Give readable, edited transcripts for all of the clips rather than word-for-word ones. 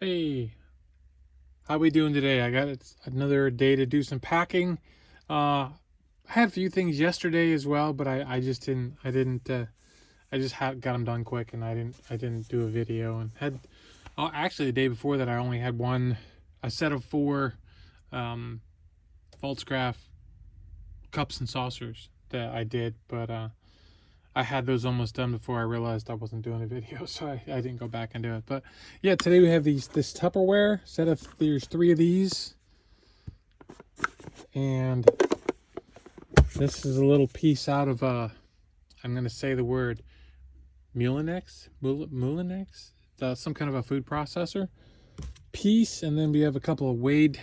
Hey, how we doing today? I got another day to do some packing. I had a few things yesterday as well, but I just didn't. I just got them done quick, and I didn't do a video. And had actually the day before that, I only had a set of 4 Voltscraft cups and saucers that I did, but I had those almost done before I realized I wasn't doing a video, so I didn't go back and do it. But yeah, today we have this Tupperware set of, there's 3 of these, and this is a little piece out of I'm going to say the word Mulinex, some kind of a food processor piece. And then we have a couple of Wade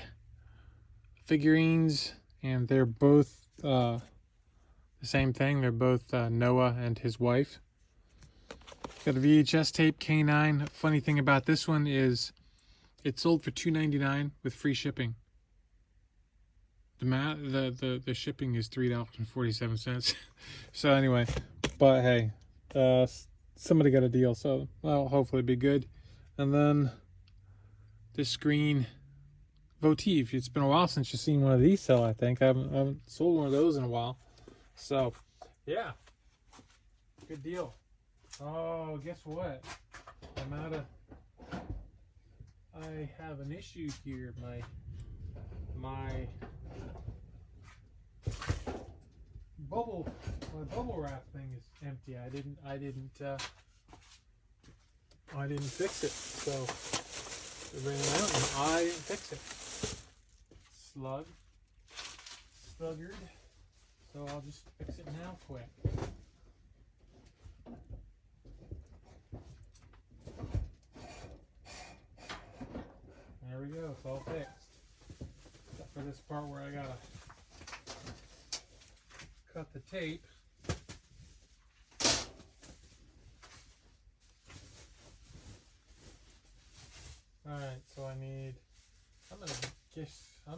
figurines, and they're both the same thing. They're both Noah and his wife. Got a VHS tape K9. Funny thing about this one is it sold for $2.99 with free shipping. The shipping is $3.47. So anyway, but hey, somebody got a deal, so well, hopefully it'll be good. And then this screen votive. It's been a while since you've seen one of these sell. I think I haven't sold one of those in a while. So yeah, good deal. Oh, guess what? I have an issue here. My bubble wrap thing is empty. I didn't fix it. So it ran out and I didn't fix it. Sluggard. So I'll just fix it now quick. There we go, it's all fixed. Except for this part where I gotta cut the tape. Alright, so I'm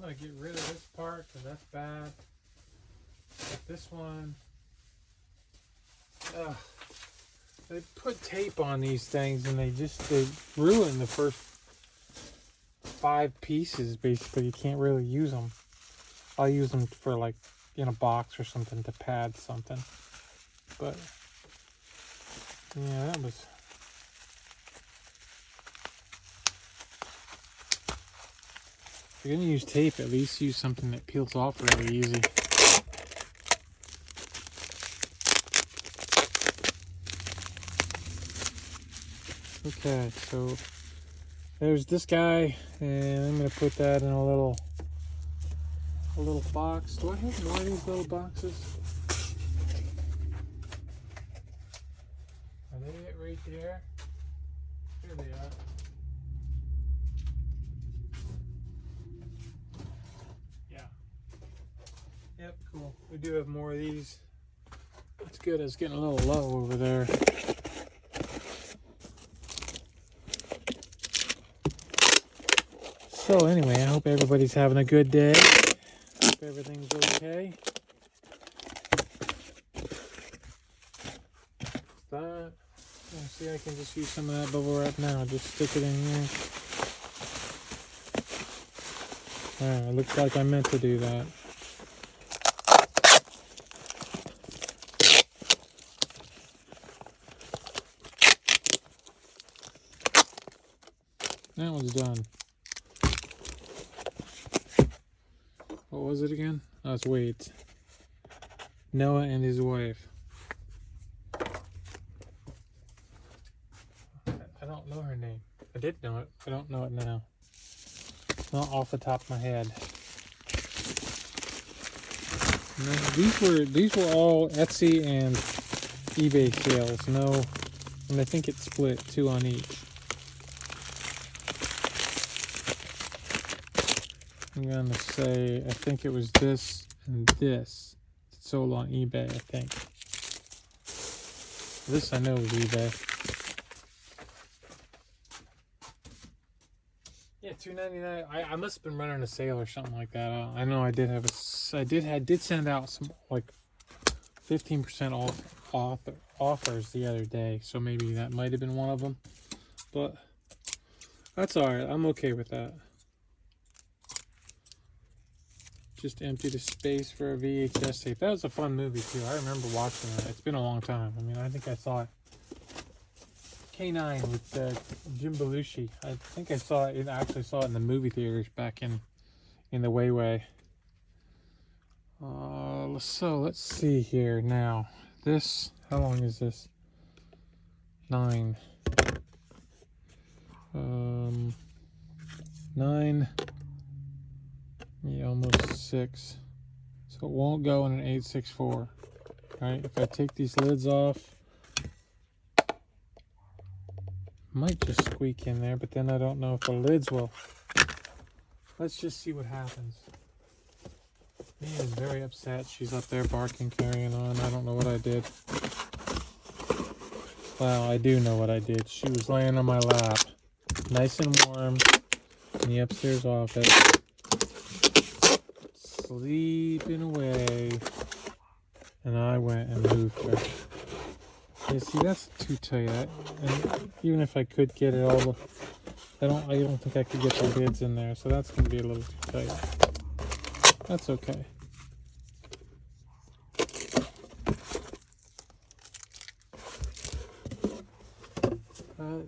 gonna get rid of this part because that's bad. But this one, they put tape on these things and they ruin the first 5 pieces. Basically, you can't really use them. I'll use them for like in a box or something to pad something. But yeah, that was. If you're gonna use tape, at least use something that peels off really easy. Okay, so there's this guy, and I'm gonna put that in a little box. Do I have more of these little boxes? Are they it right there? Here they are. Yeah. Yep, cool. We do have more of these. That's good. It's getting a little low over there. So anyway, I hope everybody's having a good day. Hope everything's okay. That. See, I can just use some of that bubble wrap now. Just stick it in here. Alright, it looks like I meant to do that. That one's done. What was it again? Oh, it's Wade. Noah and his wife. I don't know her name. I did know it. I don't know it now. Not off the top of my head. No, these were all Etsy and eBay sales. No, and I think it split 2 on each. I'm gonna say, I think it was this and this. It's sold on eBay, I think. This I know is eBay. Yeah, $2.99. I must have been running a sale or something like that. I know I did have I did send out some like 15% offers the other day, so maybe that might have been one of them. But That's alright. I'm okay with that. Just empty the space for a VHS tape. That was a fun movie too. I remember watching it. It's been a long time. I mean, I think I saw it. K9 with Jim Belushi. I think I saw it. I actually saw it in the movie theaters back in the way. So let's see here now. This, how long is this? 9. 9. Yeah, almost 6. So it won't go in an 864. Right? If I take these lids off, might just squeak in there, but then I don't know if the lids will. Let's just see what happens. Mia is very upset. She's up there barking, carrying on. I don't know what I did. Well, I do know what I did. She was laying on my lap, nice and warm, in the upstairs office, sleeping away, and I went and moved her. Yeah, see, that's too tight. And even if I could get it all, I don't think I could get the lids in there, so that's gonna be a little too tight. That's okay.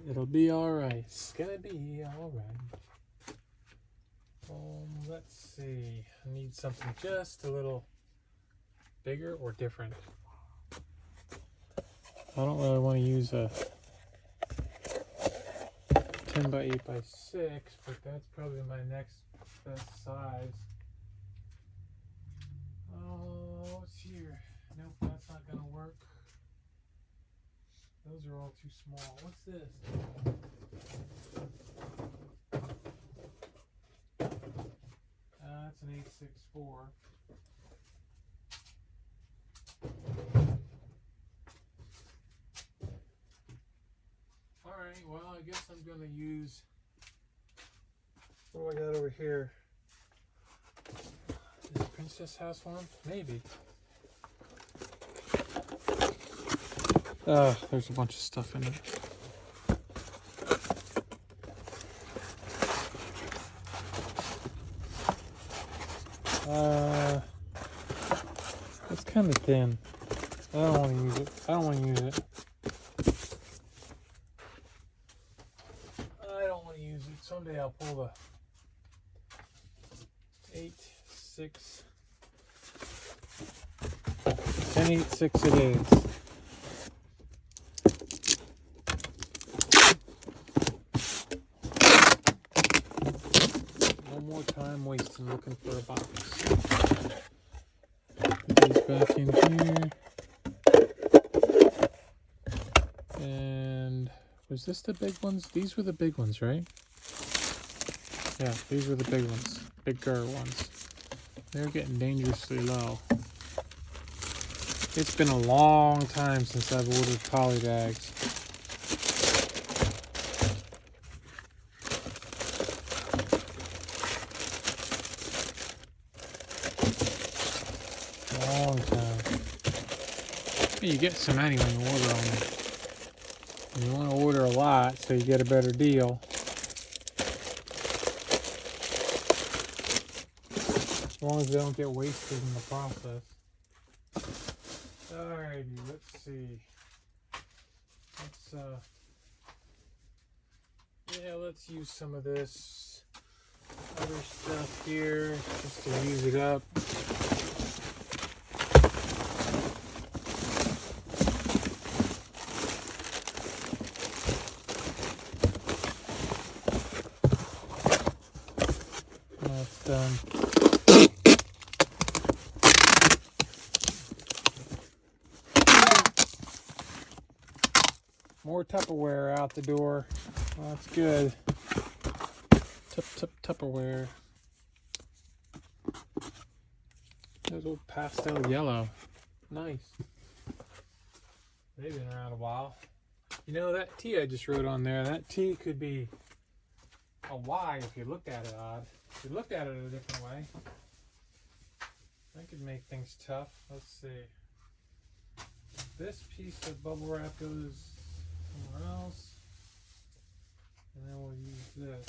It'll be alright. It's gonna be alright. Let's see. I need something just a little bigger or different. I don't really want to use a 10 by 8 by 6, but that's probably my next best size. Oh, what's here? Nope, that's not gonna work. Those are all too small. What's this? That's an 864. Alright, well, I guess I'm gonna use, what do I got over here? Is Princess House one? Maybe. There's a bunch of stuff in it. It's kind of thin. I don't want to use it. I don't want to use it. Someday I'll pull the 8/6. 10/8/6 it is. No more time wasting looking for a box. Put these back in here. And was this the big ones? These were the big ones, right? Yeah, these were the big ones. Bigger ones. They're getting dangerously low. It's been a long time since I've ordered poly bags. Long time. You get so many when you order them. You want to order a lot so you get a better deal. As long as they don't get wasted in the process. Alrighty, let's see. Let's use some of this other stuff here just to use it up. That's done. More Tupperware out the door. Well, that's good. Tupperware. There's a little pastel yellow. Nice. They've been around a while. You know, that T I just wrote on there, that T could be a Y if you looked at it odd. If you looked at it a different way, that could make things tough. Let's see. This piece of bubble wrap goes somewhere else. And then we'll use this.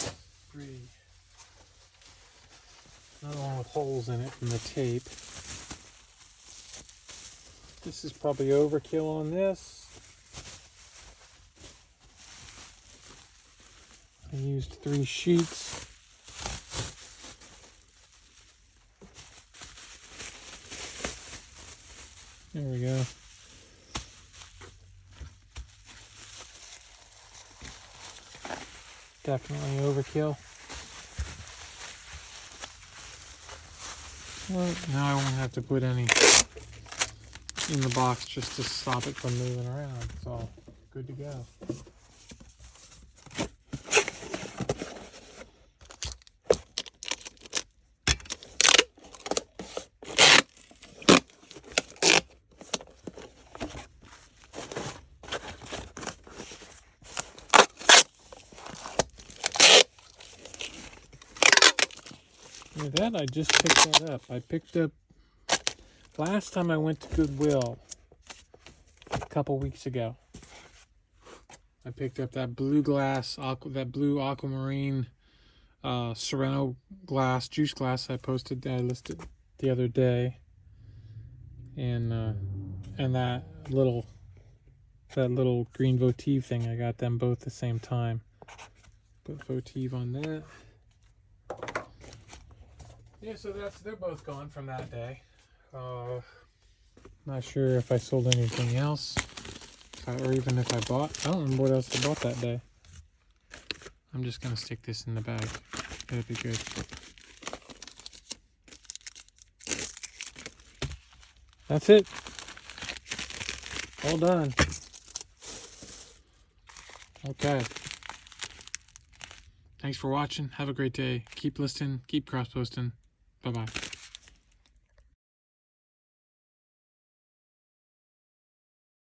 holes in it from the tape. This is probably overkill on this. I used 3 sheets. There we go. Definitely overkill. Well, now I won't have to put any in the box just to stop it from moving around. It's all good to go. With that, I just picked that up. I picked up, last time I went to Goodwill, a couple weeks ago, I picked up that blue glass, that blue aquamarine Sereno glass, juice glass I listed the other day. And that little green votive thing, I got them both at the same time. Put votive on that. Yeah, so they're both gone from that day. Not sure if I sold anything else, or even if I bought. I don't remember what else I bought that day. I'm just gonna stick this in the bag. That'll be good. That's it. All done. Okay. Thanks for watching. Have a great day. Keep listening. Keep cross-posting. Bye-bye.